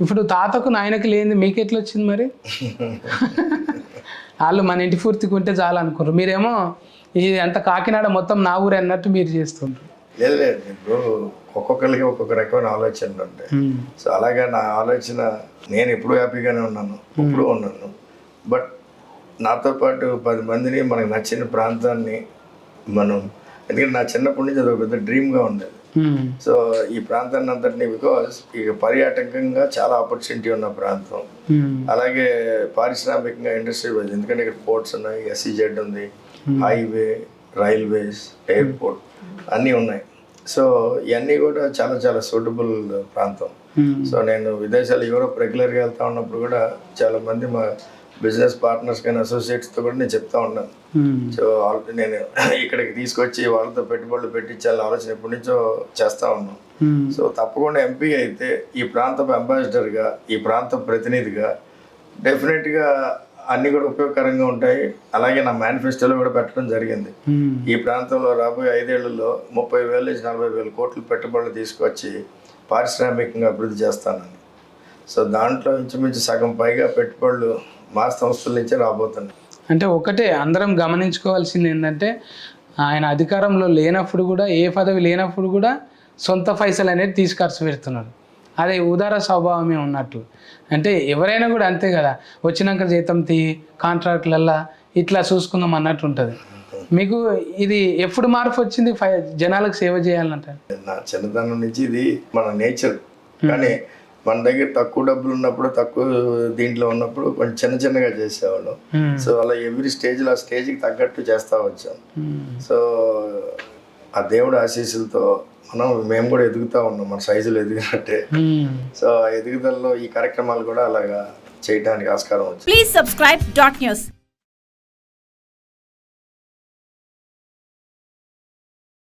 ఇప్పుడు తాతకు నాయనకి లేనిది మీకు ఎట్లా వచ్చింది మరి? వాళ్ళు మన ఇంటి పూర్తిగా ఉంటే చాలు అనుకున్నారు, మీరేమో ఇది అంత కాకినాడ మొత్తం నా ఊరే అన్నట్టు మీరు చేస్తుంటారు. లేదు, ఇప్పుడు ఒక్కొక్కరికి ఒక్కొక్క రకమైన ఆలోచనలు ఉంటాయి. సో అలాగే నా ఆలోచన, నేను ఎప్పుడు హ్యాపీగానే ఉన్నాను, ఎప్పుడు ఉన్నాను. బట్ నాతో పాటు 10 మందిని మనకు నచ్చిన ప్రాంతాన్ని మనం, ఎందుకంటే నా చిన్నప్పటి నుంచి అది ఒక పెద్ద డ్రీమ్గా ఉండేది. సో ఈ ప్రాంతాన్ని అంతటినీ, బికాస్ ఇక పర్యాటకంగా చాలా ఆపర్చునిటీ ఉన్న ప్రాంతం, అలాగే పారిశ్రామికంగా ఇండస్ట్రీ వైజ్, ఎందుకంటే ఇక్కడ పోర్ట్స్ ఉన్నాయి, SEZ ఉంది, హైవే, రైల్వేస్, ఎయిర్పోర్ట్ అన్నీ ఉన్నాయి. సో ఇవన్నీ కూడా చాలా చాలా సూటబుల్ ప్రాంతం. సో నేను విదేశాలు, యూరోప్ రెగ్యులర్గా వెళ్తా ఉన్నప్పుడు కూడా చాలా మంది మా బిజినెస్ పార్ట్నర్స్ కానీ అసోసియేట్స్తో కూడా నేను చెప్తా ఉన్నాను. సో నేను ఇక్కడికి తీసుకొచ్చి వాళ్ళతో పెట్టుబడులు పెట్టించాలని ఆలోచన ఎప్పటి నుంచో చేస్తూ ఉన్నాం. సో తప్పకుండా ఎంపీ అయితే ఈ ప్రాంత అంబాసిడర్గా, ఈ ప్రాంత ప్రతినిధిగా డెఫినెట్గా అన్నీ కూడా ఉపయోగకరంగా ఉంటాయి. అలాగే నా మేనిఫెస్టోలో కూడా పెట్టడం జరిగింది. ఈ ప్రాంతంలో రాబోయే 5 ఏళ్లలో 30,000 నుంచి 40,000 కోట్లు పెట్టుబడులు తీసుకొచ్చి పారిశ్రామికంగా అభివృద్ధి చేస్తానని. సో దాంట్లో ఇంచుమించు సగం పైగా పెట్టుబడులు మా సంస్థల నుంచే రాబోతున్నాయి. అంటే ఒకటే అందరం గమనించుకోవాల్సింది ఏంటంటే, ఆయన అధికారంలో లేనప్పుడు కూడా, ఏ పదవి లేనప్పుడు కూడా సొంత పైసలు అనేది తీసుఖర్చు పెడుతున్నారు. అదే ఉదార స్వభావమే ఉన్నట్టు. అంటే ఎవరైనా కూడా అంతే కదా, వచ్చినాక జీతం కాంట్రాక్ట్లల్లా ఇట్లా చూసుకుందాం అన్నట్టు ఉంటుంది. మీకు ఇది ఎప్పుడు మార్పు వచ్చింది జనాలకు సేవ చేయాలంటే? నా చిన్నతనం నుంచి ఇది మన నేచర్. కానీ మన దగ్గర తక్కువ డబ్బులు ఉన్నప్పుడు, తక్కువ దీంట్లో ఉన్నప్పుడు కొంచెం చిన్న చిన్నగా చేసేవాళ్ళం. సో అలా ఎవ్రీ స్టేజ్లో ఆ స్టేజ్కి తగ్గట్టు చేస్తూ వచ్చాం. సో ఆ దేవుడి ఆశీస్సులతో మేము కూడా ఎదుగుతూ ఉన్నాం, మన సైజులు ఎదిగినట్టే. సో ఆ ఎదుగుదలలో ఈ కార్యక్రమాలు కూడా అలాగా చేయడానికి ఆస్కారం వచ్చింది. Please subscribe .news.